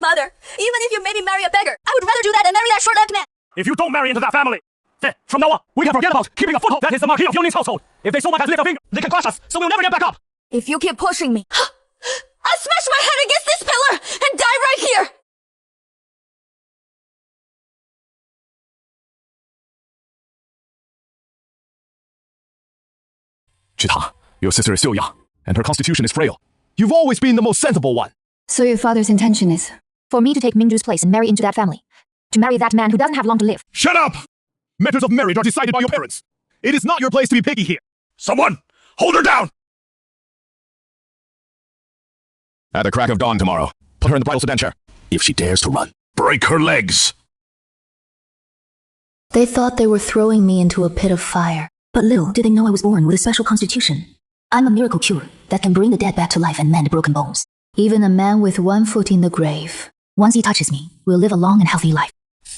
Mother, even if you made me marry a beggar, I would rather do that than marry that short-lived man. If you don't marry into that family, then from now on, we can forget about keeping a foothold. That is the Marquis of Yunling's household. If they so much as lift a finger, they can crush us, so we'll never get back up. If you keep pushing me, I'll smash my head against this pillar and die right here. Chita, your sister is still young, and her constitution is frail. You've always been the most sensible one. So your father's intention is? For me to take Mingju's place and marry into that family. To marry that man who doesn't have long to live. Shut up! Matters of marriage are decided by your parents. It is not your place to be picky here. Someone, hold her down! At the crack of dawn tomorrow, put her in the bridal sedan chair. If she dares to run, break her legs. They thought they were throwing me into a pit of fire. But little did they know I was born with a special constitution. I'm a miracle cure that can bring the dead back to life and mend broken bones. Even a man with one foot in the grave, once he touches me, will live a long and healthy life.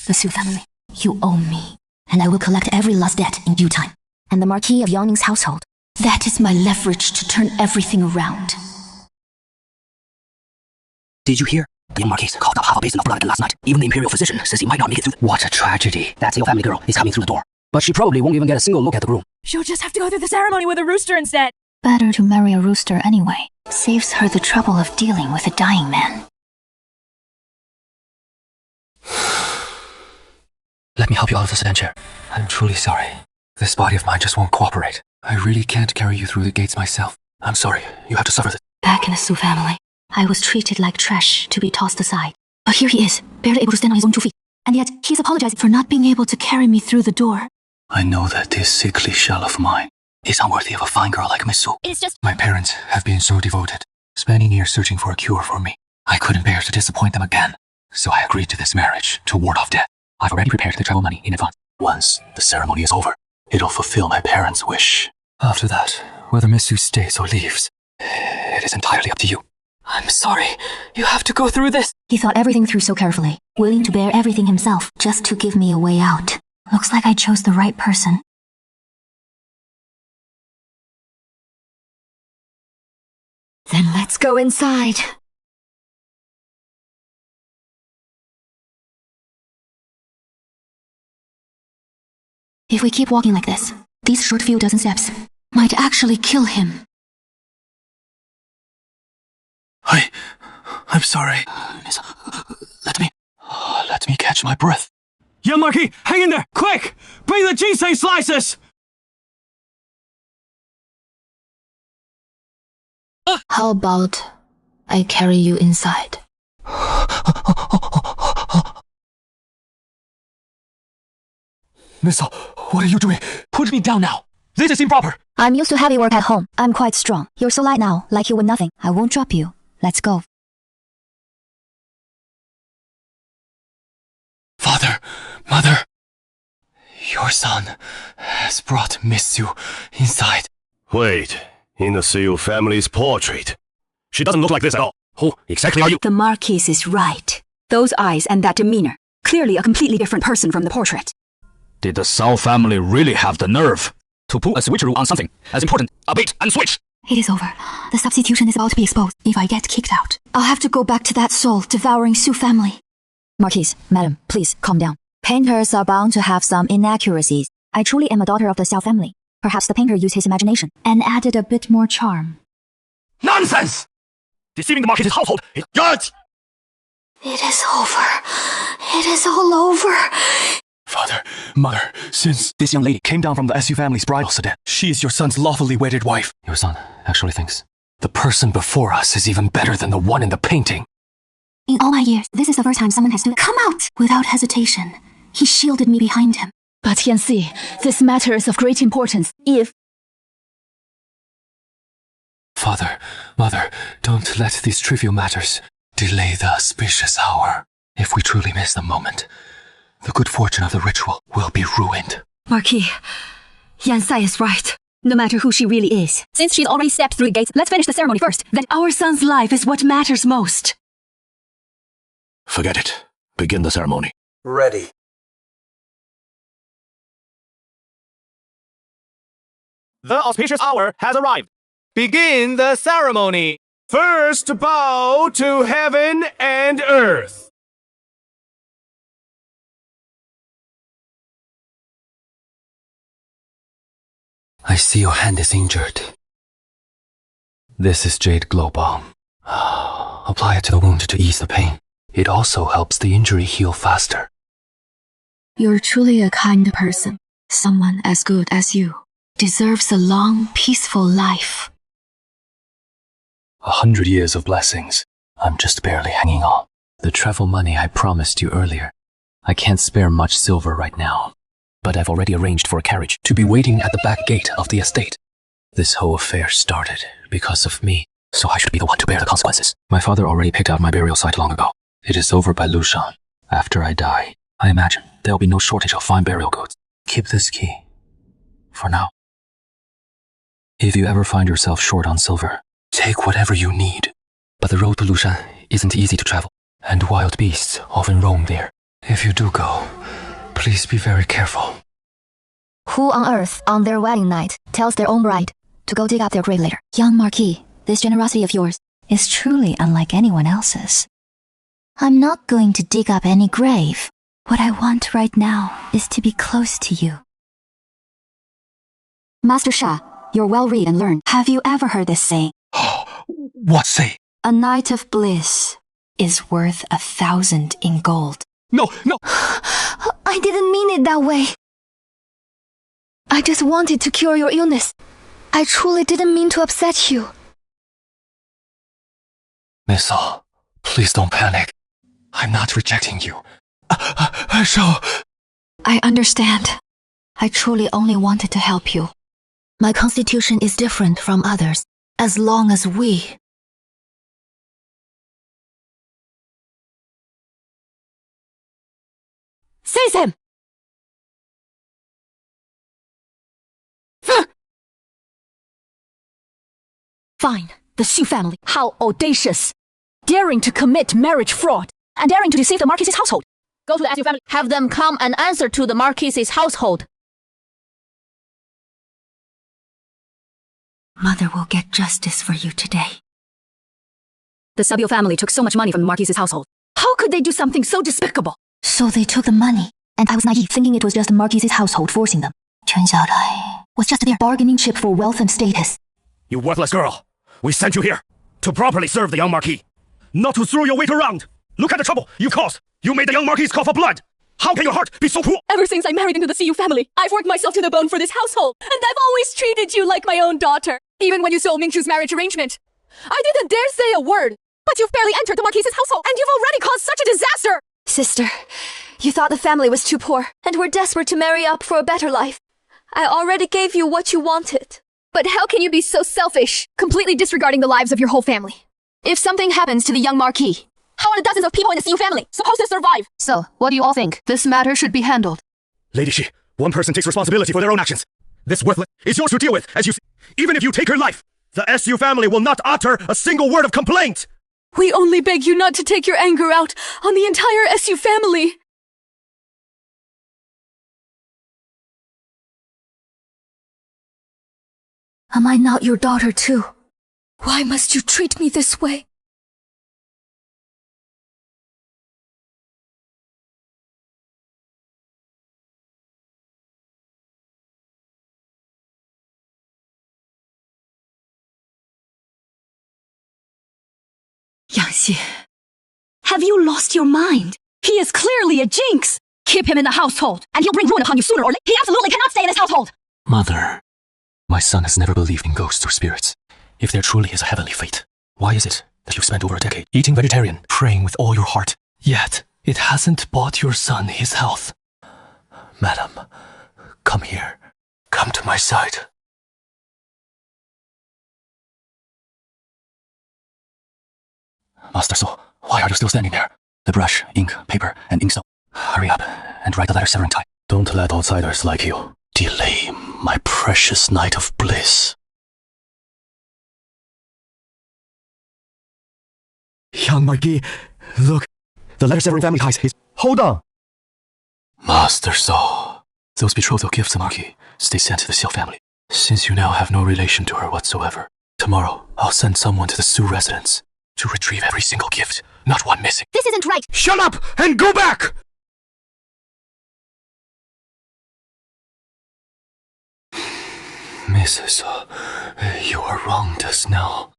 The Su family, you owe me, and I will collect every last debt in due time. And the Marquis of Yongning's household, that is my leverage to turn everything around. Did you hear? The young Marquis coughed up half a basin of blood last night. Even the Imperial physician says he might not make it through. What a tragedy. That's your family girl is coming through the door. But she probably won't even get a single look at the groom. She'll just have to go through the ceremony with a rooster instead. Better to marry a rooster anyway. Saves her the trouble of dealing with a dying man. Let me help you out of the sedan chair. I'm truly sorry. This body of mine just won't cooperate. I really can't carry you through the gates myself. I'm sorry. You have to suffer this. Back in the Su family, I was treated like trash to be tossed aside. But here he is, barely able to stand on his own 2 feet. And yet, he's apologizing for not being able to carry me through the door. I know that this sickly shell of mine is unworthy of a fine girl like Miss Su. It's just... My parents have been so devoted, spending years searching for a cure for me. I couldn't bear to disappoint them again, so I agreed to this marriage to ward off death. I've already prepared the travel money in advance. Once the ceremony is over, it'll fulfill my parents' wish. After that, whether Miss Su stays or leaves, it is entirely up to you. I'm sorry. You have to go through this. He thought everything through so carefully, willing to bear everything himself just to give me a way out. Looks like I chose the right person. Then let's go inside. If we keep walking like this, these short few dozen steps might actually kill him. I'm sorry. Miss, let me catch my breath. Young Marquis, hang in there, quick! Bring the ginseng slices! How about I carry you inside? Miss, what are you doing? Put me down now. This is improper. I'm used to heavy work at home. I'm quite strong. You're so light now, like you were nothing. I won't drop you. Let's go. Father, Mother, your son has brought Miss Su inside. Wait, in the Su family's portrait? She doesn't look like this at all. Who exactly are you? The Marquis is right. Those eyes and that demeanor. Clearly a completely different person from the portrait. Did the Sao family really have the nerve to pull a switcheroo on something as important, a bait and switch? It is over. The substitution is about to be exposed. If I get kicked out, I'll have to go back to that soul devouring Su family. Marquise, madam, please calm down. Painters are bound to have some inaccuracies. I truly am a daughter of the Xiao family. Perhaps the painter used his imagination And added a bit more charm. Nonsense! Deceiving the Marquis's household is judged! It is over. It is all over. Father, Mother, since this young lady came down from the Su family's bridal sedan, she is your son's lawfully wedded wife. Your son actually thinks the person before us is even better than the one in the painting. In all my years, this is the first time someone has stood come out without hesitation. He shielded me behind him. But Yanxi, this matter is of great importance. If... Father, Mother, don't let these trivial matters delay the auspicious hour. If we truly miss the moment, the good fortune of the ritual will be ruined. Marquis, Yansai is right. No matter who she really is. Since she's already stepped through the gates, let's finish the ceremony first. Then our son's life is what matters most. Forget it. Begin the ceremony. Ready. The auspicious hour has arrived. Begin the ceremony. First bow to heaven and earth. I see your hand is injured. This is Jade Glow Balm. Apply it to the wound to ease the pain. It also helps the injury heal faster. You're truly a kind person. Someone as good as you deserves a long, peaceful life. 100 years of blessings. I'm just barely hanging on. The travel money I promised you earlier. I can't spare much silver right now, but I've already arranged for a carriage to be waiting at the back gate of the estate. This whole affair started because of me, so I should be the one to bear the consequences. My father already picked out my burial site long ago. It is over by Lushan. After I die, I imagine there'll be no shortage of fine burial goods. Keep this key. For now. If you ever find yourself short on silver, take whatever you need. But the road to Lushan isn't easy to travel, and wild beasts often roam there. If you do go, please be very careful. Who on earth, on their wedding night, tells their own bride to go dig up their grave later? Young Marquis, this generosity of yours is truly unlike anyone else's. I'm not going to dig up any grave. What I want right now is to be close to you. Master Sha, you're well read and learned. Have you ever heard this saying? What say? A night of bliss is worth 1,000 in gold. No! I didn't mean it that way. I just wanted to cure your illness. I truly didn't mean to upset you. Miss All, please don't panic. I'm not rejecting you. I understand. I truly only wanted to help you. My constitution is different from others, as long as we... Seize him! Fine, the Xu family. How audacious! Daring to commit marriage fraud and daring to deceive the Marquis's household. Go to the Xu family. Have them come and answer to the Marquis's household. Mother will get justice for you today. The Sabio family took so much money from the Marquis's household. How could they do something so despicable? So they took the money, and I was naive, thinking it was just the Marquis's household forcing them. Turns out I was just their bargaining chip for wealth and status. You worthless girl! We sent you here to properly serve the young Marquis, not to throw your weight around. Look at the trouble you caused. You made the young Marquis call for blood. How can your heart be so cruel? Ever since I married into the CU family, I've worked myself to the bone for this household, and I've always treated you like my own daughter. Even when you sold Mingchu's marriage arrangement, I didn't dare say a word. But you've barely entered the Marquis's household, and you've already caused such a disaster! Sister, you thought the family was too poor, and were desperate to marry up for a better life. I already gave you what you wanted. But how can you be so selfish, completely disregarding the lives of your whole family? If something happens to the young Marquis, how are the dozens of people in the CU family supposed to survive? So, what do you all think this matter should be handled? Lady Shi, one person takes responsibility for their own actions. This worthless is yours to deal with, as you see. Even if you take her life, the SU family will not utter a single word of complaint. We only beg you not to take your anger out on the entire SU family. Am I not your daughter too? Why must you treat me this way? Yang Xie, Have you lost your mind? He is clearly a jinx. Keep him in the household, and he'll bring ruin upon you sooner or later. He absolutely cannot stay in this household. Mother, my son has never believed in ghosts or spirits. If there truly is a heavenly fate, why is it that you've spent over a decade eating vegetarian, praying with all your heart, yet it hasn't bought your son his health? Madam, come here. Come to my side. Master So, why are you still standing there? The brush, ink, paper, and inkstone. Hurry up and write the letter severing time. Don't let outsiders like you delay my precious night of bliss. Young Marquis, look. The letter severing family hides his... Hold on! Master So, those betrothal gifts, Marquis, stay sent to the Xiao family. Since you now have no relation to her whatsoever, Tomorrow, I'll send someone to the Sioux residence to retrieve every single gift, not one missing. This isn't right. Shut up and go back! Mrs. You were wrong just now.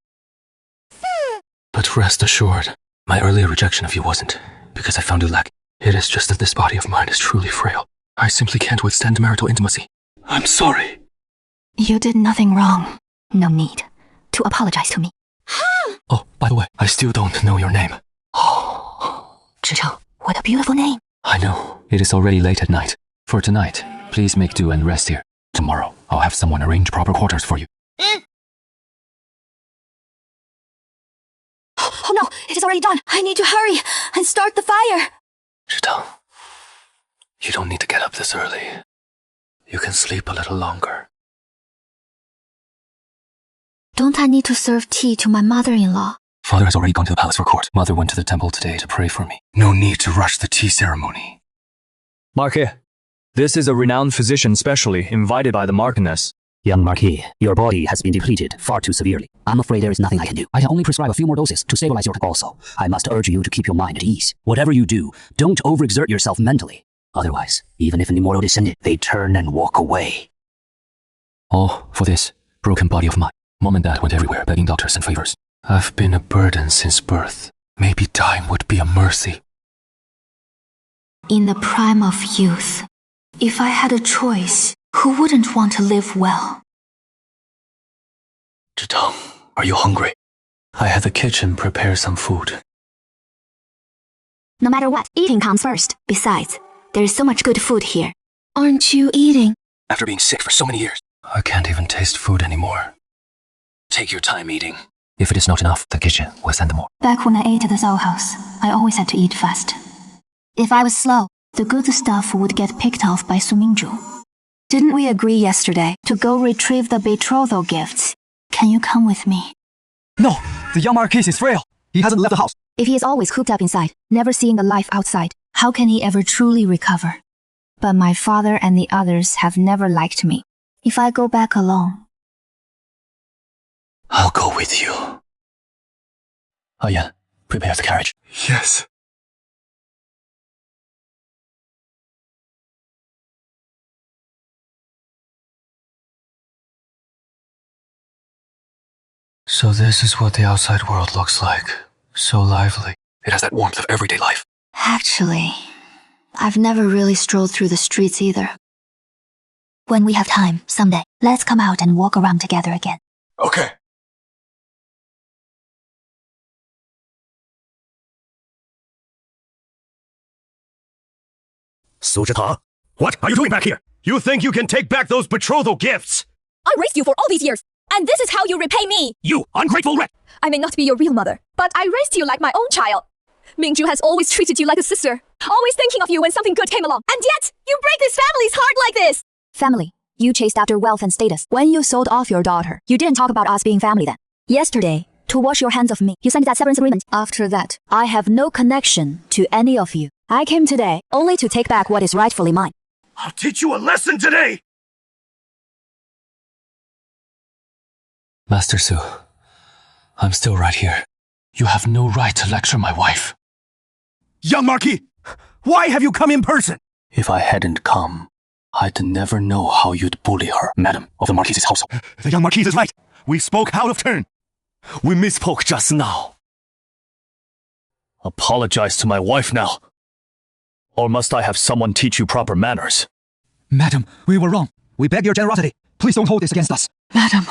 But rest assured, my earlier rejection of you wasn't because I found you lacking. It is just that this body of mine is truly frail. I simply can't withstand marital intimacy. I'm sorry. You did nothing wrong. No need to apologize to me. Oh, by the way, I still don't know your name. Oh, Zhicheng, what a beautiful name. I know. It is already late at night. For tonight, please make do and rest here. Tomorrow, I'll have someone arrange proper quarters for you. Oh no, it is already done. I need to hurry and start the fire. Zhicheng, you don't need to get up this early. You can sleep a little longer. Don't I need to serve tea to my mother-in-law? Father has already gone to the palace for court. Mother went to the temple today to pray for me. No need to rush the tea ceremony. Marquis, this is a renowned physician specially invited by the Marchioness. Young Marquis, your body has been depleted far too severely. I'm afraid there is nothing I can do. I can only prescribe a few more doses to stabilize your... Also, I must urge you to keep your mind at ease. Whatever you do, don't overexert yourself mentally. Otherwise, even if an immortal descendant, they turn and walk away. All for this broken body of mine. Mom and Dad went everywhere begging doctors and favors. I've been a burden since birth. Maybe dying would be a mercy. In the prime of youth, if I had a choice, who wouldn't want to live well? Zhicheng, are you hungry? I had the kitchen prepare some food. No matter what, eating comes first. Besides, there's so much good food here. Aren't you eating? After being sick for so many years, I can't even taste food anymore. Take your time eating. If it is not enough, the kitchen will send more. Back when I ate at the Zhao house, I always had to eat fast. If I was slow, the good stuff would get picked off by Su Mingzhu. Didn't we agree yesterday to go retrieve the betrothal gifts? Can you come with me? No, the young Marquis is frail. He hasn't left the house. If he is always cooped up inside, never seeing the life outside, How can he ever truly recover? But my father and the others have never liked me. If I go back alone, I'll go with you. Ayan, prepare the carriage. Yes. So this is what the outside world looks like. So lively. It has that warmth of everyday life. actually, I've never really strolled through the streets either. when we have time, someday, let's come out and walk around together again. Okay. Su Zhitang, what are you doing back here? You think you can take back those betrothal gifts? I raised you for all these years, and this is how you repay me! You ungrateful wretch! I may not be your real mother, but I raised you like my own child. Mingzhu has always treated you like a sister, always thinking of you when something good came along, and yet, you break this family's heart like this! Family. You chased after wealth and status. When you sold off your daughter, you didn't talk about us being family then. Yesterday, to wash your hands of me, you signed that severance agreement. After that, I have no connection to any of you. I came today only to take back what is rightfully mine. I'll teach you a lesson today! Master Su, I'm still right here. You have no right to lecture my wife. Young Marquis, why have you come in person? If I hadn't come, I'd never know how you'd bully her, madam of the Marquis's household. The young Marquis is right. We spoke out of turn. We misspoke just now. Apologize to my wife now. Or must I have someone teach you proper manners? Madam, we were wrong. We beg your generosity. Please don't hold this against us. Madam,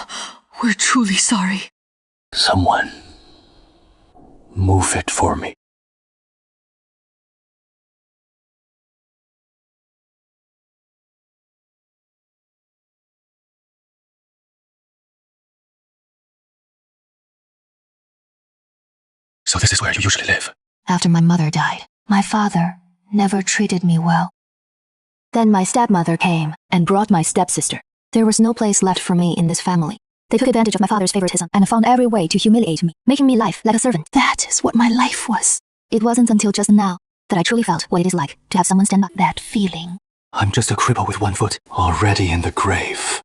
we're truly sorry. Someone, move it for me. So this is where you usually live? After my mother died, my father never treated me well. Then my stepmother came and brought my stepsister. There was no place left for me in this family. They took advantage of my father's favoritism and found every way to humiliate me, making me life like a servant. That is what my life was. It wasn't until just now that I truly felt what it is like to have someone stand up. That feeling. I'm just a cripple with one foot, already in the grave.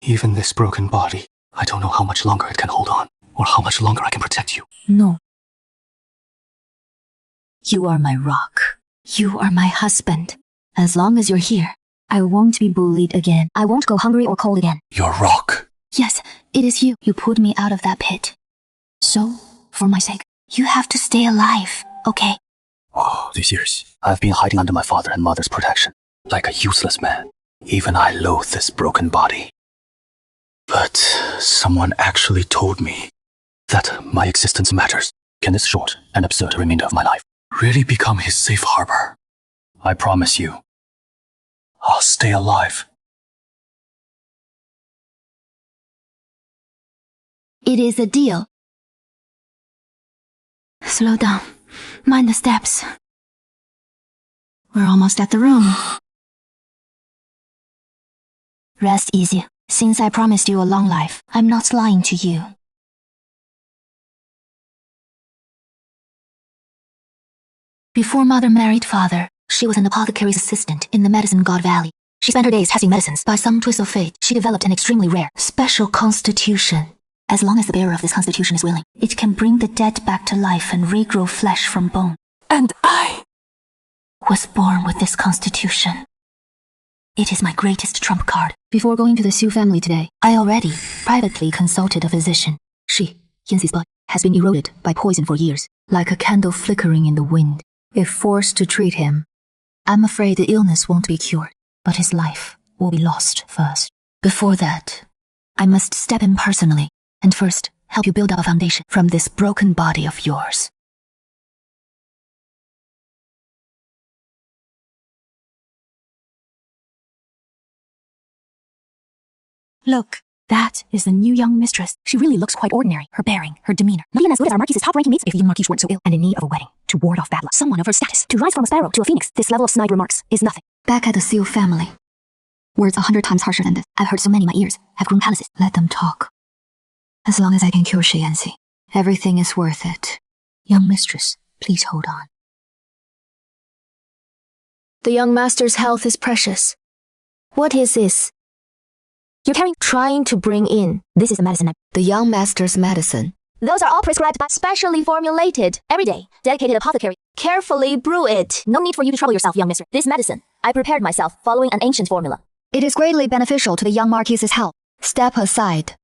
Even this broken body, I don't know how much longer it can hold on, or how much longer I can protect you. No. You are my rock. You are my husband. As long as you're here, I won't be bullied again. I won't go hungry or cold again. Your rock. Yes, it is you. You pulled me out of that pit. So, for my sake, you have to stay alive, okay? Oh, these years, I've been hiding under my father and mother's protection, like a useless man. Even I loathe this broken body. But someone actually told me that my existence matters. Can this short and absurd remainder of my life really become his safe harbor? I promise you, I'll stay alive. It is a deal. Slow down. Mind the steps. We're almost at the room. Rest easy. Since I promised you a long life, I'm not lying to you. Before Mother married Father, she was an apothecary's assistant in the Medicine God Valley. She spent her days testing medicines. By some twist of fate, she developed an extremely rare, special constitution. As long as the bearer of this constitution is willing, it can bring the dead back to life and regrow flesh from bone. And I was born with this constitution. It is my greatest trump card. Before going to the Sioux family today, I already privately consulted a physician. Yanxi's body, has been eroded by poison for years, like a candle flickering in the wind. If forced to treat him, I'm afraid the illness won't be cured, but his life will be lost first. Before that, I must step in personally, and first help you build up a foundation from this broken body of yours. Look, that is the new young mistress. She really looks quite ordinary. Her bearing, her demeanor, not even as good as our Marquise's top-ranking mates if the young Marquise weren't so ill and in need of a wedding to ward off bad luck. Someone of her status. To rise from a sparrow to a phoenix, this level of snide remarks is nothing. Back at the Sioux family. Words 100 times harsher than this. I've heard so many my ears have grown calluses. Let them talk. As long as I can cure Yanxi, everything is worth it. Young mistress, please hold on. The young master's health is precious. What is this? You're trying to bring in. This is the medicine. The young master's medicine. Those are all prescribed by specially formulated, every day, dedicated apothecary. Carefully brew it. No need for you to trouble yourself, young mister. This medicine, I prepared myself following an ancient formula. It is greatly beneficial to the young Marquise's health. Step aside.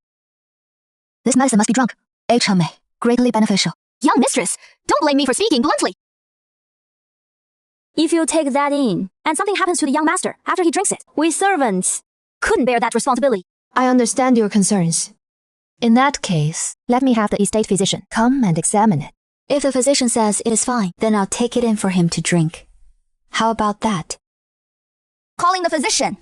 This medicine must be drunk. HMA. Greatly beneficial. Young mistress, don't blame me for speaking bluntly. If you take that in, and something happens to the young master after he drinks it, we servants couldn't bear that responsibility. I understand your concerns. In that case, let me have the estate physician come and examine it. If the physician says it is fine, then I'll take it in for him to drink. How about that? Calling the physician.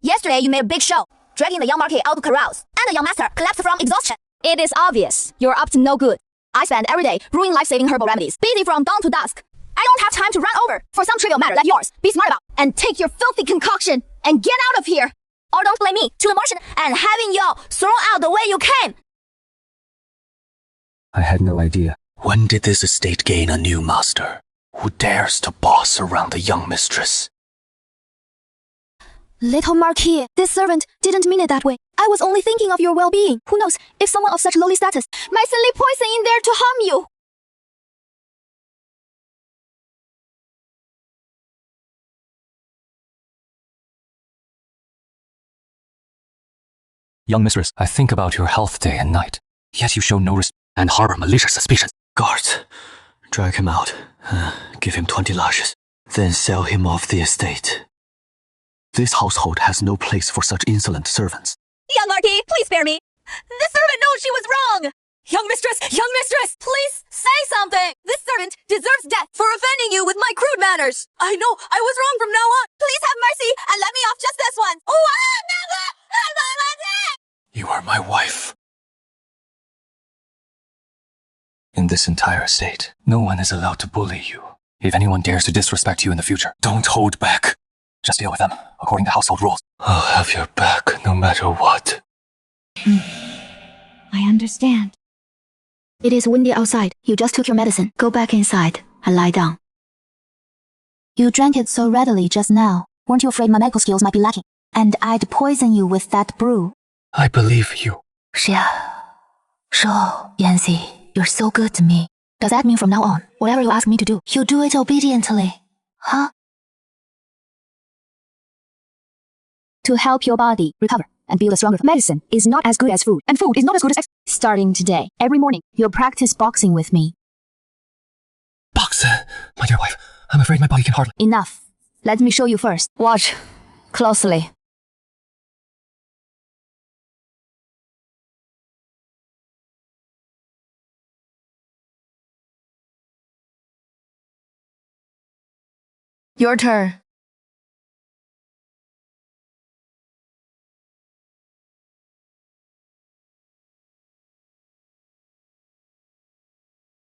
Yesterday you made a big show, dragging the young Marquis out to carouse, and the young master collapsed from exhaustion. It is obvious you're up to no good. I spend every day brewing life-saving herbal remedies, busy from dawn to dusk. I don't have time to run over for some trivial matter like yours. Be smart about and take your filthy concoction and get out of here. Or don't blame me to the Martian and having y'all thrown out the way you came. I had no idea. When did this estate gain a new master who dares to boss around the young mistress? Little Marquis, this servant didn't mean it that way. I was only thinking of your well-being. Who knows if someone of such lowly status might send poison in there to harm you. Young mistress, I think about your health day and night, yet you show no respect and harbor malicious suspicions. Guards, drag him out, give him 20 lashes, then sell him off the estate. This household has no place for such insolent servants. Young Marquis, please spare me. The servant knows she was wrong. Young mistress, please say something. This servant deserves death for offending you with my crude manners. I know I was wrong from now on. Please have mercy and let me off just this once. You are my wife. In this entire estate, no one is allowed to bully you. If anyone dares to disrespect you in the future, don't hold back. Just deal with them, according to household rules. I'll have your back, no matter what. I understand. It is windy outside. You just took your medicine. Go back inside and lie down. You drank it so readily just now. Weren't you afraid my medical skills might be lacking? And I'd poison you with that brew. I believe you. So, Yancy, you're so good to me. Does that mean from now on, whatever you ask me to do, you'll do it obediently? Huh? To help your body recover and build a stronger medicine is not as good as food, and food is not as good as Starting today, every morning, you'll practice boxing with me. Box? My dear wife, I'm afraid my body can hardly. Enough. Let me show you first. Watch closely. Your turn.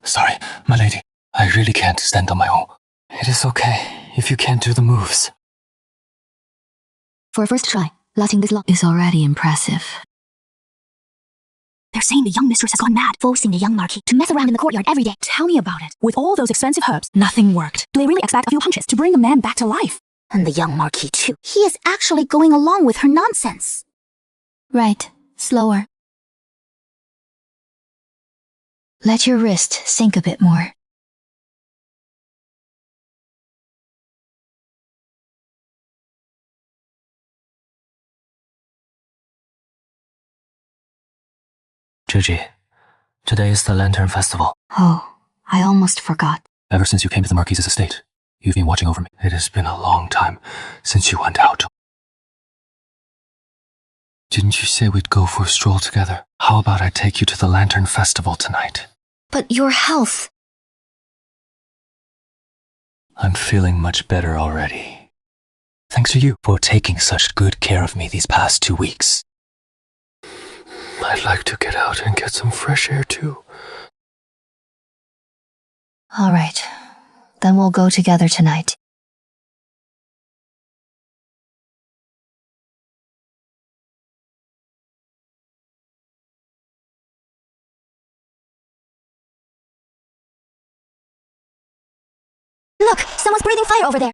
Sorry, my lady. I really can't stand on my own. It is okay if you can't do the moves. For a first try, lasting this long is already impressive. They're saying the young mistress has gone mad, forcing the young marquis to mess around in the courtyard every day. Tell me about it. With all those expensive herbs, nothing worked. Do they really expect a few punches to bring the man back to life? And the young marquis too. He is actually going along with her nonsense. Right, slower. Let your wrist sink a bit more. Gigi, today is the Lantern Festival. Oh, I almost forgot. Ever since you came to the Marquise's estate, you've been watching over me. It has been a long time since you went out. Didn't you say we'd go for a stroll together? How about I take you to the Lantern Festival tonight? But your health... I'm feeling much better already. Thanks to you for taking such good care of me these past 2 weeks. I'd like to get out and get some fresh air too. All right, then we'll go together tonight. Look, someone's breathing fire over there.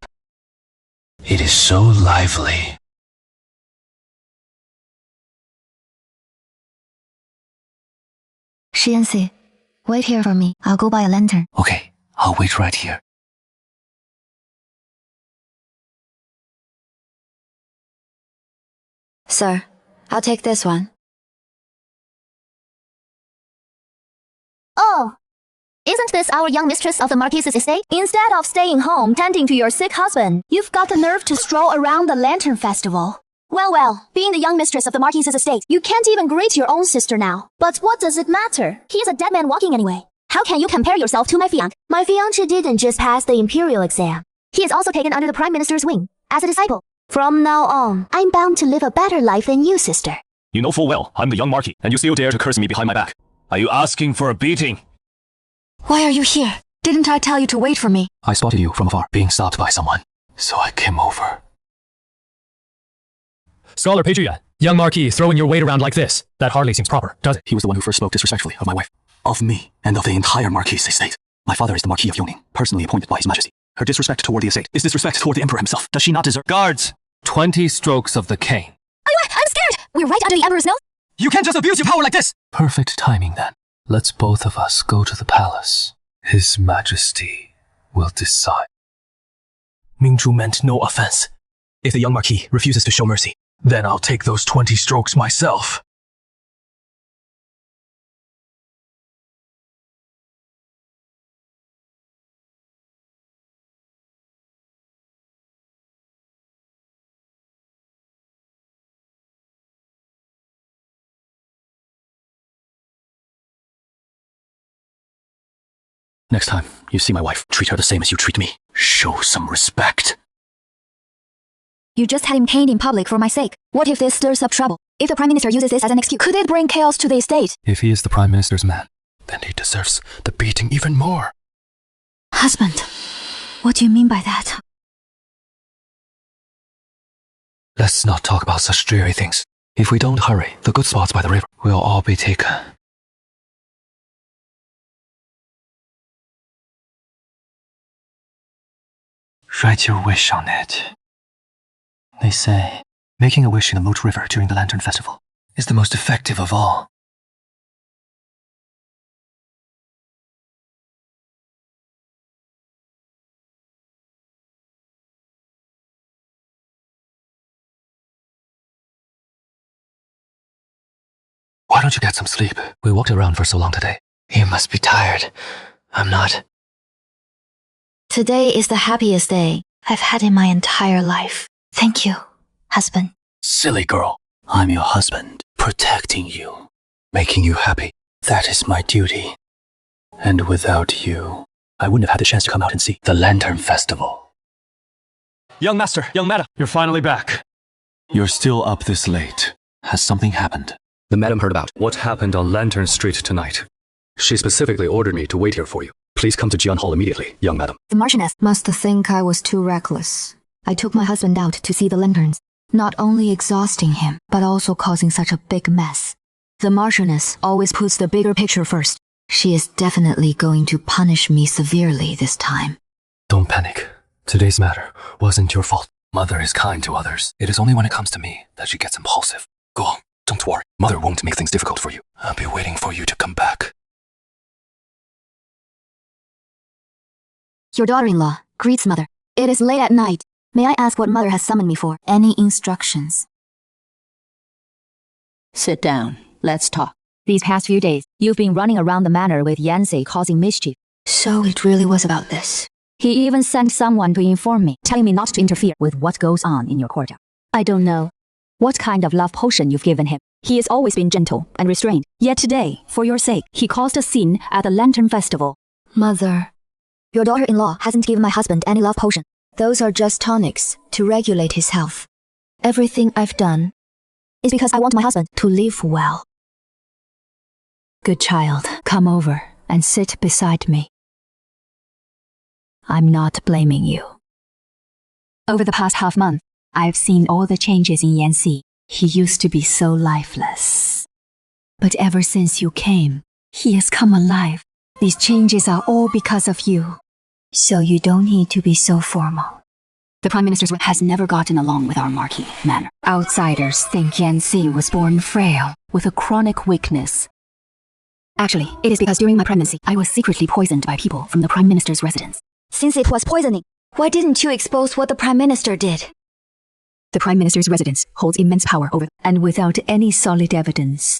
It is so lively. Shiansi, wait here for me. I'll go buy a lantern. Okay, I'll wait right here. Sir, I'll take this one. Oh, isn't this our young mistress of the Marquise's estate? Instead of staying home tending to your sick husband, you've got the nerve to stroll around the Lantern Festival. Well, being the young mistress of the Marquise's estate, you can't even greet your own sister now. But what does it matter? He's a dead man walking anyway. How can you compare yourself to my fiancé? My fiancé didn't just pass the imperial exam. He is also taken under the prime minister's wing, as a disciple. From now on, I'm bound to live a better life than you, sister. You know full well I'm the young Marquis, and you still dare to curse me behind my back. Are you asking for a beating? Why are you here? Didn't I tell you to wait for me? I spotted you from afar, being stopped by someone, so I came over. Scholar Patria, young Marquis throwing your weight around like this. That hardly seems proper, does it? He was the one who first spoke disrespectfully of my wife, of me, and of the entire Marquis estate. My father is the Marquis of Yongning, personally appointed by His Majesty. Her disrespect toward the estate is disrespect toward the Emperor himself. Does she not deserve— Guards! 20 strokes of the cane. I'm scared! We're right under the Emperor's nose. You can't just abuse your power like this! Perfect timing then. Let's both of us go to the palace. His Majesty will decide. Mingzhu meant no offense. If the young Marquis refuses to show mercy, then I'll take those 20 strokes myself. Next time you see my wife, treat her the same as you treat me. Show some respect. You just had him caned in public for my sake. What if this stirs up trouble? If the Prime Minister uses this as an excuse, could it bring chaos to the estate? If he is the Prime Minister's man, then he deserves the beating even more. Husband, what do you mean by that? Let's not talk about such dreary things. If we don't hurry, the good spots by the river will all be taken. Write your wish on it. They say, making a wish in the Moat River during the Lantern Festival is the most effective of all. Why don't you get some sleep? We walked around for so long today. You must be tired. I'm not. Today is the happiest day I've had in my entire life. Thank you, husband. Silly girl. I'm your husband, protecting you, making you happy. That is my duty. And without you, I wouldn't have had the chance to come out and see the Lantern Festival. Young master, young madam, you're finally back. You're still up this late. Has something happened? The madam heard about what happened on Lantern Street tonight. She specifically ordered me to wait here for you. Please come to Jian Hall immediately, young madam. The Marchioness must think I was too reckless. I took my husband out to see the lanterns, not only exhausting him, but also causing such a big mess. The Marchioness always puts the bigger picture first. She is definitely going to punish me severely this time. Don't panic. Today's matter wasn't your fault. Mother is kind to others. It is only when it comes to me that she gets impulsive. Go on, don't worry. Mother won't make things difficult for you. I'll be waiting for you to come back. Your daughter-in-law greets mother. It is late at night. May I ask what mother has summoned me for? Any instructions? Sit down. Let's talk. These past few days, you've been running around the manor with Yanxi causing mischief. So it really was about this. He even sent someone to inform me, telling me not to interfere with what goes on in your courtyard. I don't know what kind of love potion you've given him. He has always been gentle and restrained. Yet today, for your sake, he caused a scene at the Lantern Festival. Mother, your daughter-in-law hasn't given my husband any love potion. Those are just tonics to regulate his health. Everything I've done is because I want my husband to live well. Good child, come over and sit beside me. I'm not blaming you. Over the past half month, I've seen all the changes in Yanxi. He used to be so lifeless. But ever since you came, he has come alive. These changes are all because of you. So you don't need to be so formal. The Prime Minister's has never gotten along with our Marquis manor. Outsiders think Yanxi was born frail, with a chronic weakness. Actually, it is because during my pregnancy, I was secretly poisoned by people from the Prime Minister's residence. Since it was poisoning, why didn't you expose what the Prime Minister did? The Prime Minister's residence holds immense power over, and without any solid evidence.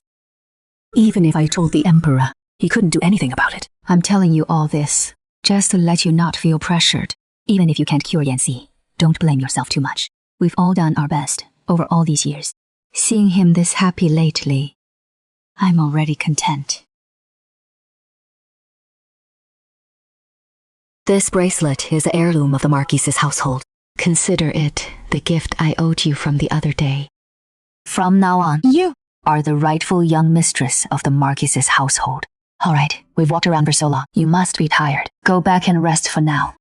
Even if I told the Emperor, he couldn't do anything about it. I'm telling you all this, just to let you not feel pressured. Even if you can't cure Yanxi, don't blame yourself too much. We've all done our best over all these years. Seeing him this happy lately, I'm already content. This bracelet is the heirloom of the Marquis's household. Consider it the gift I owed you from the other day. From now on, you are the rightful young mistress of the Marquis's household. All right, we've walked around for so long. You must be tired. Go back and rest for now.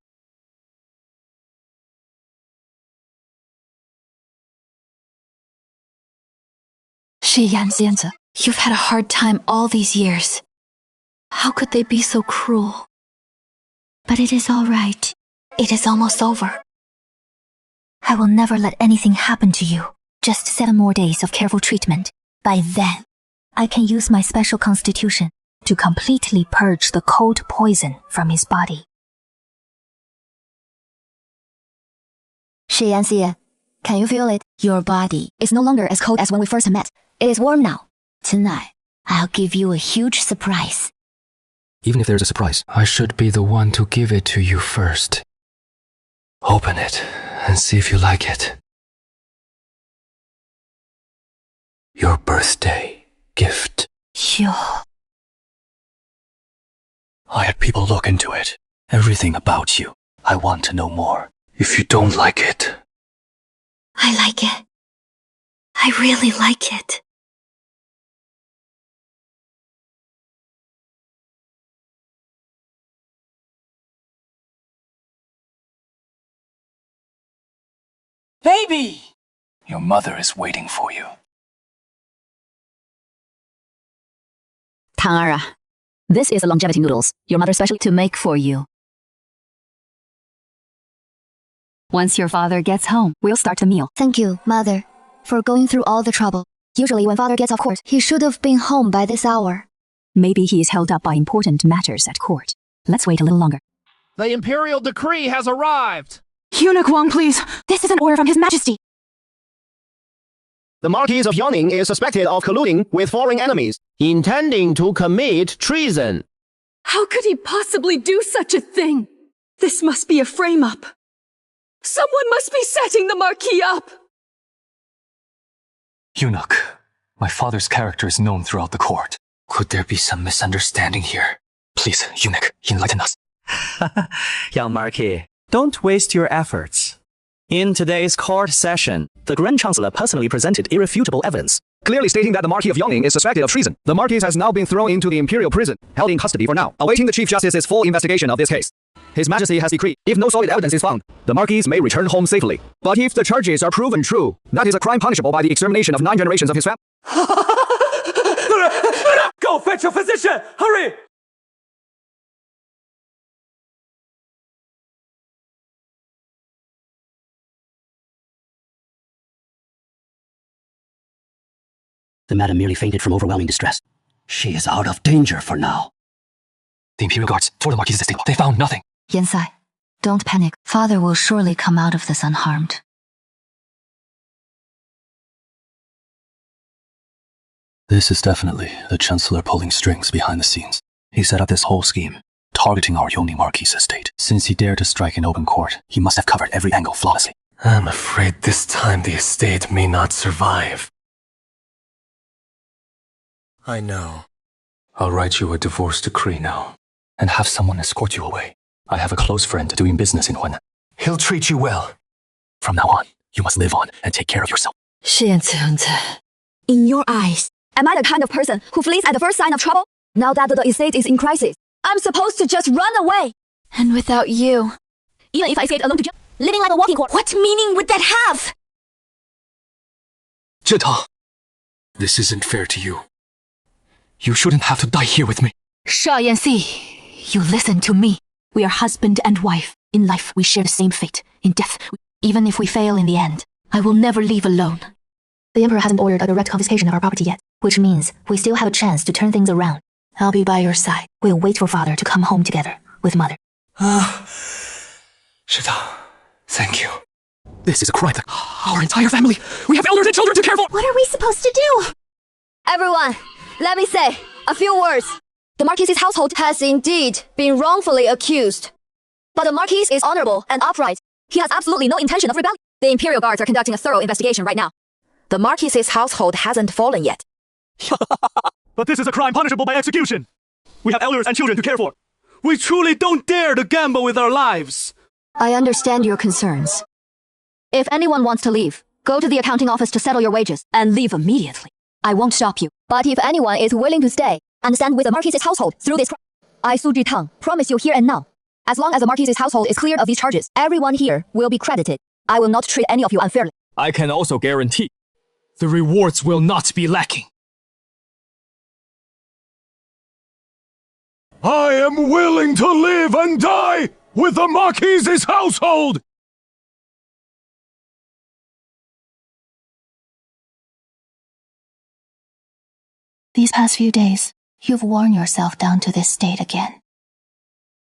Yanzi, you've had a hard time all these years. How could they be so cruel? But it is all right. It is almost over. I will never let anything happen to you. Just 7 more days of careful treatment. By then, I can use my special constitution to completely purge the cold poison from his body. Yanxi, can you feel it? Your body is no longer as cold as when we first met. It is warm now. Tonight, I'll give you a huge surprise. Even if there's a surprise, I should be the one to give it to you first. Open it and see if you like it. Your birthday gift. I had people look into it. Everything about you. I want to know more. If you don't like it. I like it. I really like it. Baby! Your mother is waiting for you. Tangara, this is the longevity noodles your mother specially to make for you. Once your father gets home, we'll start the meal. Thank you, Mother, for going through all the trouble. Usually when father gets off court, he should have been home by this hour. Maybe he is held up by important matters at court. Let's wait a little longer. The imperial decree has arrived! Eunuch Wang, please. This is an order from His Majesty. The Marquis of Yawning is suspected of colluding with foreign enemies, intending to commit treason. How could he possibly do such a thing? This must be a frame-up. Someone must be setting the Marquis up! Eunuch, my father's character is known throughout the court. Could there be some misunderstanding here? Please, Eunuch, enlighten us. Young Marquis, don't waste your efforts. In today's court session, the Grand Chancellor personally presented irrefutable evidence, clearly stating that the Marquis of Yawning is suspected of treason. The Marquis has now been thrown into the Imperial prison, held in custody for now, awaiting the Chief Justice's full investigation of this case. His Majesty has decreed, if no solid evidence is found, the Marquis may return home safely. But if the charges are proven true, that is a crime punishable by the extermination of 9 generations of his family. Go fetch a physician! Hurry! The madam merely fainted from overwhelming distress. She is out of danger for now. The Imperial Guards tore the Marquis's estate. They found nothing. Yensai, don't panic. Father will surely come out of this unharmed. This is definitely the Chancellor pulling strings behind the scenes. He set up this whole scheme, targeting our Yawning Marquis' estate. Since he dared to strike in open court, he must have covered every angle flawlessly. I'm afraid this time the estate may not survive. I know. I'll write you a divorce decree now, and have someone escort you away. I have a close friend doing business in Hunan. He'll treat you well. From now on, you must live on and take care of yourself. In your eyes, am I the kind of person who flees at the first sign of trouble? Now that the estate is in crisis, I'm supposed to just run away. And without you, even if I escaped alone to jail, living like a walking corpse, what meaning would that have? Zhita, this isn't fair to you. You shouldn't have to die here with me. Sha Yanxi, you listen to me. We are husband and wife. In life, we share the same fate. In death, even if we fail in the end, I will never leave alone. The Emperor hasn't ordered a direct confiscation of our property yet, which means we still have a chance to turn things around. I'll be by your side. We'll wait for Father to come home together with Mother. Zhita, thank you. This is a crime that our entire family, we have elders and children to care for. What are we supposed to do? Everyone, let me say a few words. The Marquis's household has indeed been wrongfully accused. But the Marquis is honorable and upright. He has absolutely no intention of rebellion. The Imperial Guards are conducting a thorough investigation right now. The Marquis's household hasn't fallen yet. But this is a crime punishable by execution. We have elders and children to care for. We truly don't dare to gamble with our lives. I understand your concerns. If anyone wants to leave, go to the accounting office to settle your wages and leave immediately. I won't stop you. But if anyone is willing to stay and stand with the Marquis's household through this I, Su Jitang, promise you here and now. As long as the Marquis's household is cleared of these charges, everyone here will be credited. I will not treat any of you unfairly. I can also guarantee the rewards will not be lacking. I am willing to live and die with the Marquis's household! These past few days, you've worn yourself down to this state again.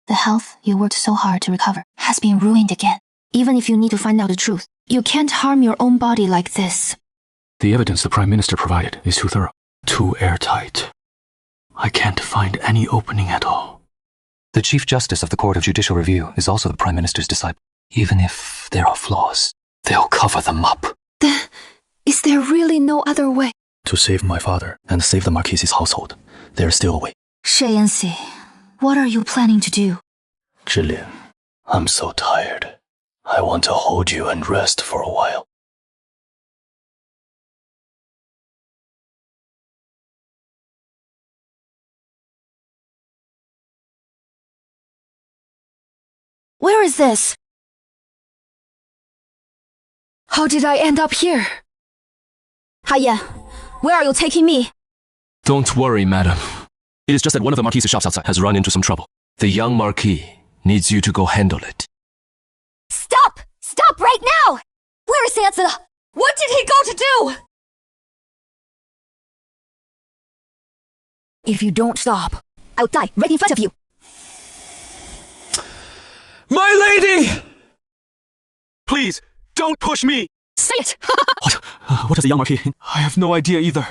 The health you worked so hard to recover has been ruined again. Even if you need to find out the truth, you can't harm your own body like this. The evidence the Prime Minister provided is too thorough, too airtight. I can't find any opening at all. The Chief Justice of the Court of Judicial Review is also the Prime Minister's disciple. Even if there are flaws, they'll cover them up. Then, is there really no other way? To save my father and save the Marquis's household, there's still a way. Shi Yanxi, what are you planning to do? Zhilin, I'm so tired. I want to hold you and rest for a while. Where is this? How did I end up here? Haya, where are you taking me? Don't worry, madam. It is just that one of the Marquis's shops outside has run into some trouble. The young Marquis needs you to go handle it. Stop! Stop right now! Where is Sansa? What did he go to do? If you don't stop, I'll die right in front of you. My lady! Please, don't push me! Say it! What does the young Marquis? I have no idea either.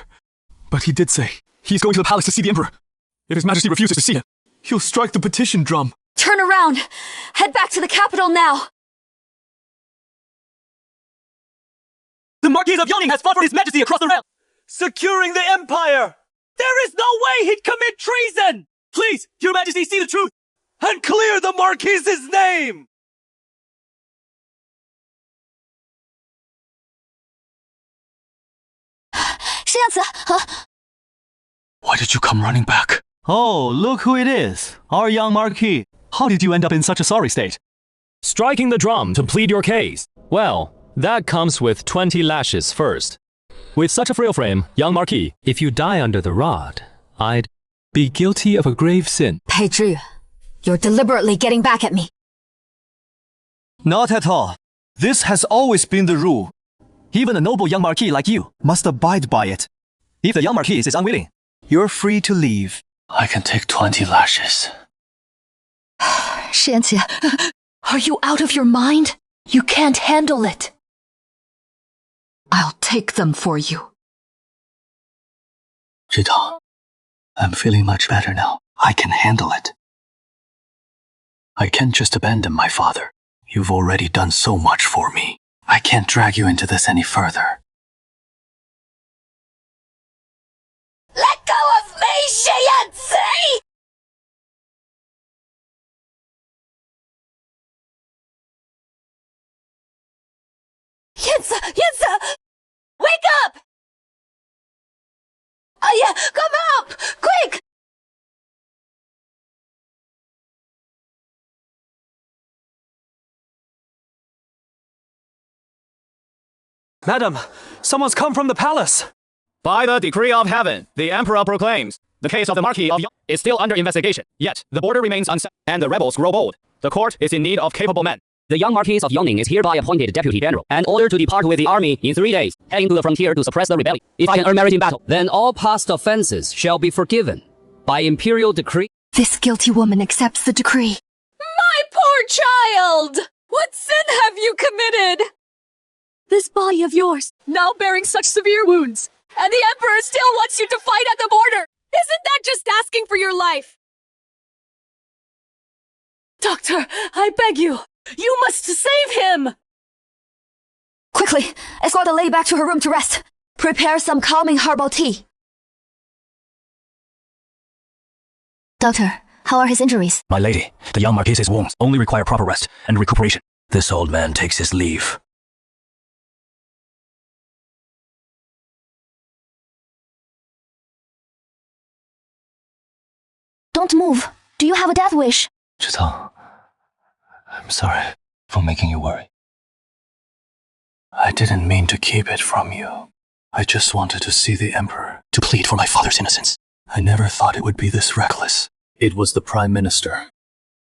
But he did say he's going to the palace to see the Emperor. If His Majesty refuses to see him, he'll strike the petition drum. Turn around! Head back to the capital now! The Marquis of Yongning has fought for His Majesty across the realm, securing the Empire! There is no way he'd commit treason! Please, Your Majesty, see the truth, and clear the Marquis's name! Why did you come running back? Oh, look who it is, our young Marquis. How did you end up in such a sorry state? Striking the drum to plead your case. Well, that comes with 20 lashes first. With such a frail frame, young Marquis, if you die under the rod, I'd be guilty of a grave sin. Pei Zhi, you're deliberately getting back at me. Not at all. This has always been the rule. Even a noble young Marquis like you must abide by it. If the young Marquis is unwilling, you're free to leave. I can take 20 lashes. 世妍姐, are you out of your mind? You can't handle it. I'll take them for you. 知道, I'm feeling much better now. I can handle it. I can't just abandon my father. You've already done so much for me. I can't drag you into this any further. Let go of me, 世妍姐! Yansa! Wake up! Aya, come up! Quick! Madam, someone's come from the palace. By the decree of heaven, the Emperor proclaims, the case of the Marquis of Yong is still under investigation. Yet, the border remains unsettled, and the rebels grow bold. The court is in need of capable men. The young Marquis of Yongning is hereby appointed Deputy General and ordered to depart with the army in 3 days, heading to the frontier to suppress the rebellion. If I can earn merit in battle, then all past offenses shall be forgiven. By imperial decree. This guilty woman accepts the decree. My poor child! What sin have you committed? This body of yours, now bearing such severe wounds, and the Emperor still wants you to fight at the border! Isn't that just asking for your life? Doctor, I beg you! You must save him! Quickly, escort the lady back to her room to rest. Prepare some calming herbal tea. Doctor, how are his injuries? My lady, the young Marquis's wounds only require proper rest and recuperation. This old man takes his leave. Don't move. Do you have a death wish? 知道. I'm sorry for making you worry. I didn't mean to keep it from you. I just wanted to see the Emperor, to plead for my father's innocence. I never thought it would be this reckless. It was the Prime Minister.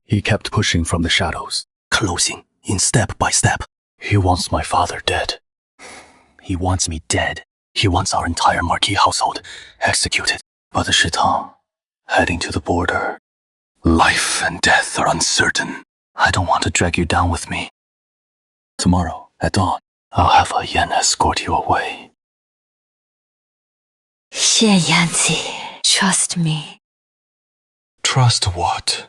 He kept pushing from the shadows, closing in step by step. He wants my father dead. He wants me dead. He wants our entire Marquis household executed. But the Shitang, heading to the border. Life and death are uncertain. I don't want to drag you down with me. Tomorrow, at dawn, I'll have a Yan escort you away. 谢妍姐, trust me. Trust what?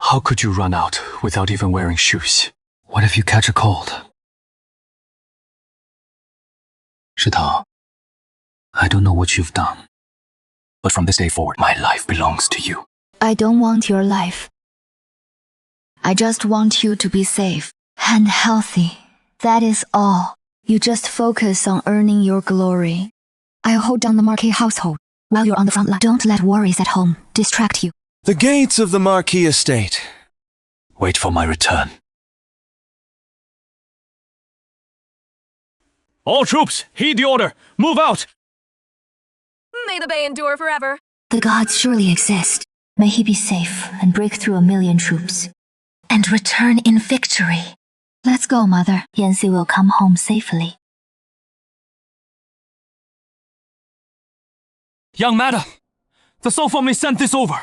How could you run out without even wearing shoes? What if you catch a cold? 石头, I don't know what you've done, but from this day forward, my life belongs to you. I don't want your life. I just want you to be safe and healthy. That is all. You just focus on earning your glory. I'll hold down the Marquis household while you're on the front line. Don't let worries at home distract you. The gates of the Marquis estate. Wait for my return. All troops, heed the order. Move out. May the Bay endure forever. The gods surely exist. May he be safe and break through 1,000,000 troops. And return in victory. Let's go, Mother. Yanxi will come home safely. Young madam, the Soul family sent this over.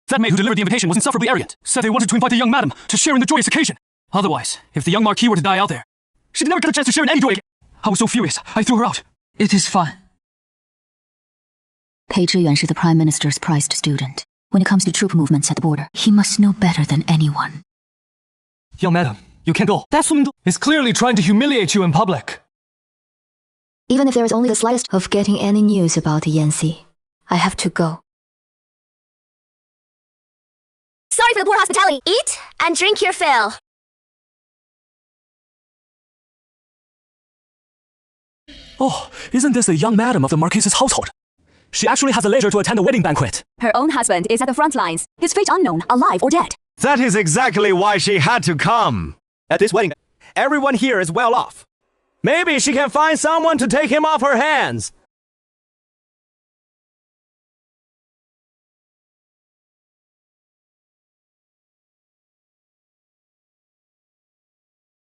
That maid who delivered the invitation was insufferably arrogant, said they wanted to invite the young madam to share in the joyous occasion. Otherwise, if the young Marquis were to die out there, she'd never get a chance to share in any joy again. I was so furious, I threw her out. It is fine. Pei Zhiyuan is the Prime Minister's prized student. When it comes to troop movements at the border, he must know better than anyone. Young madam, you can't go. That Sumingdu is clearly trying to humiliate you in public. Even if there is only the slightest of getting any news about Yanxi, I have to go. Sorry for the poor hospitality. Eat and drink your fill. Oh, isn't this the young madam of the Marquise's household? She actually has the leisure to attend a wedding banquet. Her own husband is at the front lines. His fate unknown, alive or dead. That is exactly why she had to come. At this wedding, everyone here is well off. Maybe she can find someone to take him off her hands.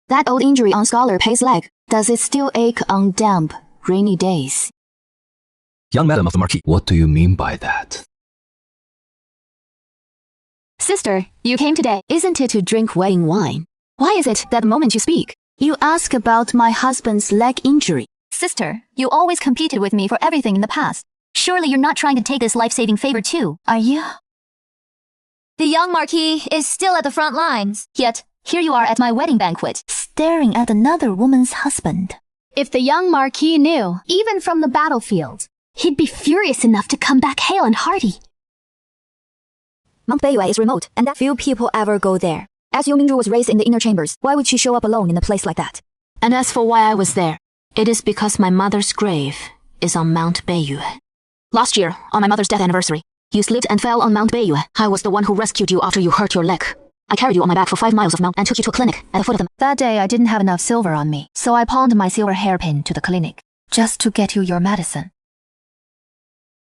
That old injury on Scholar Pei's leg, does it still ache on damp, rainy days? Young madam of the Marquis, what do you mean by that? Sister, you came today, isn't it to drink wedding wine? Why is it that the moment you speak, you ask about my husband's leg injury? Sister, you always competed with me for everything in the past. Surely you're not trying to take this life-saving favor too, are you? The young Marquis is still at the front lines. Yet, here you are at my wedding banquet, staring at another woman's husband. If the young Marquis knew, even from the battlefield, he'd be furious enough to come back hale and hearty. Mount Beiyue is remote, and that few people ever go there. As Yu Mingzhu was raised in the inner chambers, why would she show up alone in a place like that? And as for why I was there, it is because my mother's grave is on Mount Beiyue. Last year, on my mother's death anniversary, you slipped and fell on Mount Beiyue. I was the one who rescued you after you hurt your leg. I carried you on my back for 5 miles of mount and took you to a clinic at the foot of them. That day I didn't have enough silver on me, so I pawned my silver hairpin to the clinic, just to get you your medicine.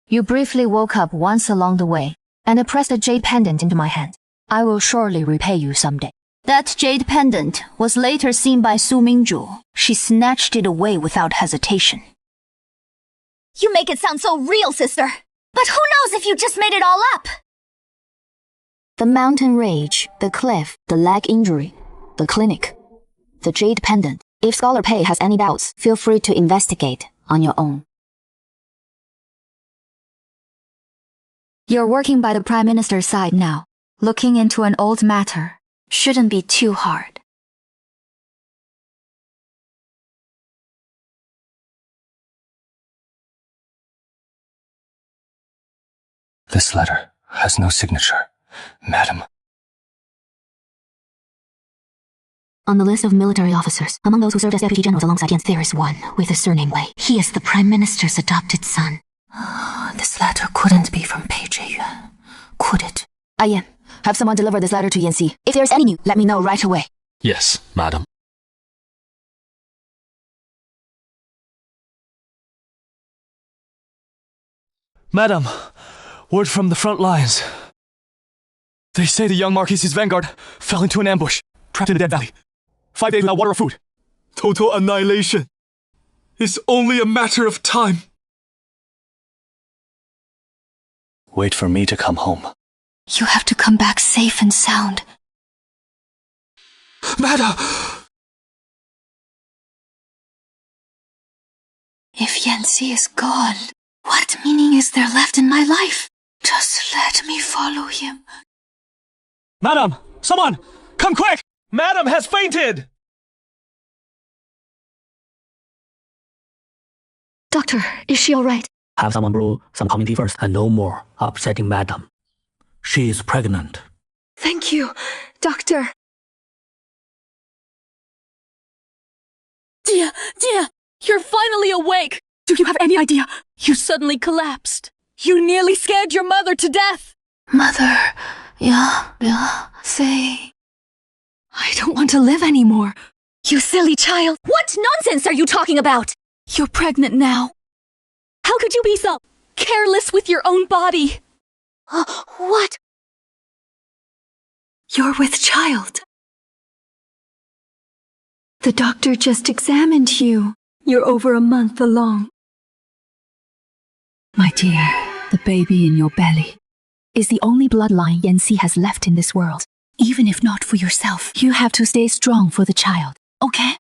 You briefly woke up once along the way, and pressed a jade pendant into my hand. I will surely repay you someday. That jade pendant was later seen by Su Mingzhu. She snatched it away without hesitation. You make it sound so real, sister. But who knows if you just made it all up? The mountain rage, the cliff, the leg injury, the clinic, the jade pendant. If Scholar Pei has any doubts, feel free to investigate on your own. You're working by the Prime Minister's side now. Looking into an old matter shouldn't be too hard. This letter has no signature, madam. On the list of military officers, among those who served as deputy generals alongside Yan, there is one with a surname Wei. He is the Prime Minister's adopted son. This letter couldn't be from Pei Zhiyuan, could it? Yan, have someone deliver this letter to Yanxi. If there's any news, let me know right away. Yes, madam. Madam, word from the front lines. They say the young Marquis's vanguard fell into an ambush, trapped in a dead valley. 5 days without water or food. Total annihilation. It's only a matter of time. Wait for me to come home. You have to come back safe and sound. Madam! If Yanxi is gone, what meaning is there left in my life? Just let me follow him. Madam! Someone! Come quick! Madam has fainted! Doctor, is she alright? Have someone brew some calming tea first, and no more upsetting madam. She is pregnant. Thank you, Doctor. Jia, you're finally awake. Do you have any idea? You suddenly collapsed. You nearly scared your mother to death. Mother, say... I don't want to live anymore. You silly child. What nonsense are you talking about? You're pregnant now. How could you be so careless with your own body? What? You're with child. The doctor just examined you. You're over a month along. My dear, the baby in your belly is the only bloodline Yanxi has left in this world. Even if not for yourself, you have to stay strong for the child, okay?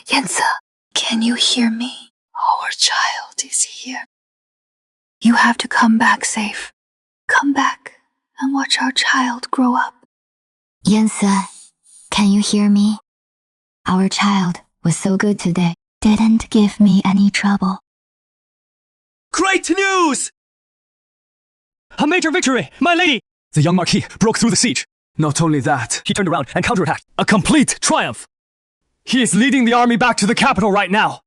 Yansa, can you hear me? Our child is here. You have to come back safe. Come back and watch our child grow up. Yansa, can you hear me? Our child was so good today. Didn't give me any trouble. Great news! A major victory, my lady! The young Marquis broke through the siege. Not only that, he turned around and counterattacked. A complete triumph! He is leading the army back to the capital right now.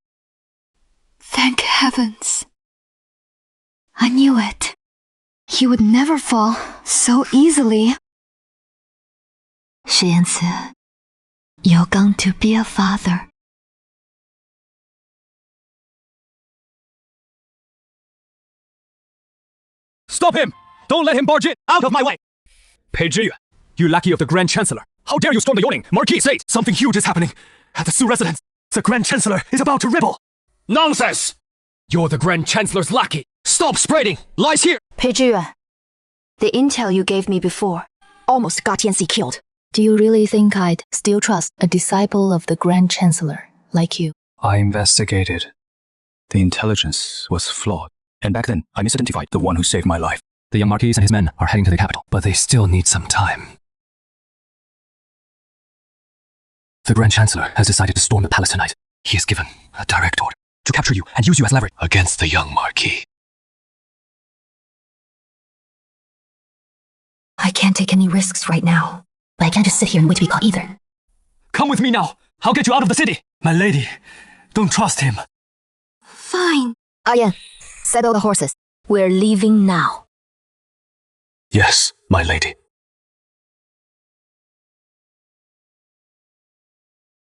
Thank heavens. I knew it. He would never fall so easily. 石岩慈, you're going to be a father. Stop him! Don't let him barge in! Out of my way! Pei Zhiyuan, you lackey of the Grand Chancellor. How dare you storm the Yawning Marquis estate? Something huge is happening. At the Su residence, the Grand Chancellor is about to rebel. Nonsense! You're the Grand Chancellor's lackey. Stop spreading lies here! Pei Zhiyuan, the intel you gave me before almost got Yanxi killed. Do you really think I'd still trust a disciple of the Grand Chancellor like you? I investigated. The intelligence was flawed. And back then, I misidentified the one who saved my life. The young Marquis and his men are heading to the capital, but they still need some time. The Grand Chancellor has decided to storm the palace tonight. He has given a direct order to capture you and use you as leverage against the young Marquis. I can't take any risks right now, but I can't just sit here and wait to be caught either. Come with me now. I'll get you out of the city. My lady, don't trust him. Fine. Ayan, settle the horses. We're leaving now. Yes, my lady.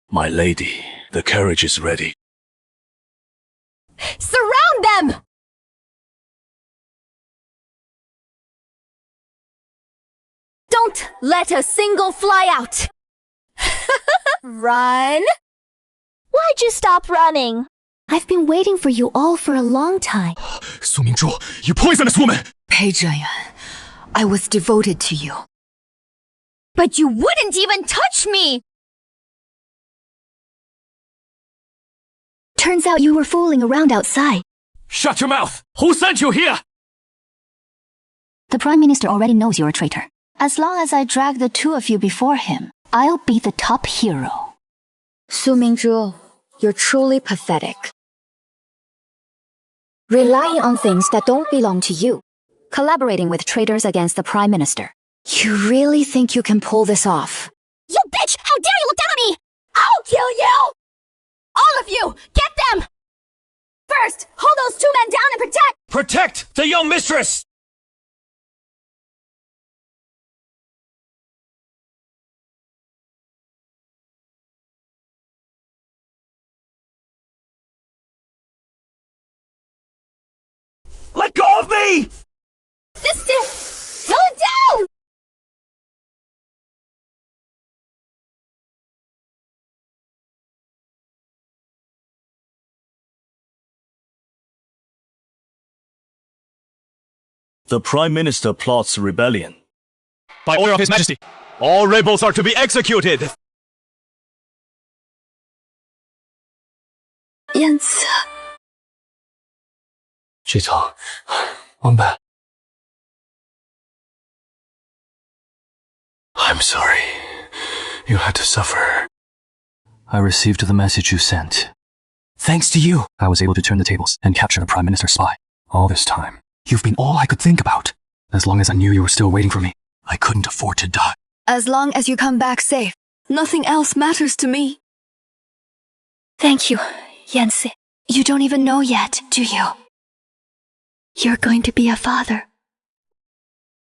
My lady, the carriage is ready. Surround them! Don't let a single fly out! Run! Why'd you stop running? I've been waiting for you all for a long time. Su Mingzhu, you poisonous woman! Pei Zhiyuan, I was devoted to you. But you wouldn't even touch me! Turns out you were fooling around outside. Shut your mouth! Who sent you here? The Prime Minister already knows you're a traitor. As long as I drag the two of you before him, I'll be the top hero. Su Mingzhu, you're truly pathetic. Relying on things that don't belong to you. Collaborating with traitors against the Prime Minister. You really think you can pull this off? You bitch! How dare you look down on me! I'll kill you! All of you! Get them! First, hold those two men down and protect! Protect the young mistress! Let go of me! Sister! Go down! The Prime Minister plots rebellion. By order of His Majesty, all rebels are to be executed! Yansa. 剧场，王白。I'm sorry. You had to suffer. I received the message you sent. Thanks to you, I was able to turn the tables and capture the Prime Minister's spy. All this time, you've been all I could think about. As long as I knew you were still waiting for me, I couldn't afford to die. As long as you come back safe, nothing else matters to me. Thank you, Yansi. You don't even know yet, do you? You're going to be a father.